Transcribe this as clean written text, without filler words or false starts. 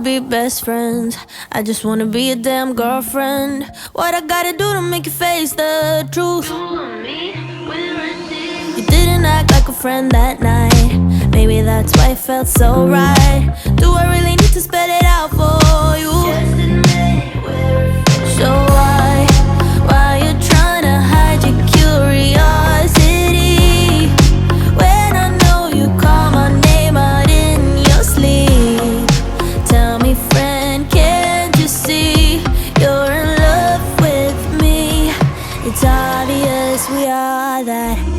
be best friends. I just wanna be a damn girlfriend. What I gotta do to make you face the truth? You didn't act like a friend that night. Maybe that's why it felt so right. Do I really need to spell it out for you? So why you tryna hide your curiosity when I know you call my name out in your sleep? Tell me, friend, can't you see you're in love with me? It's obvious we are that.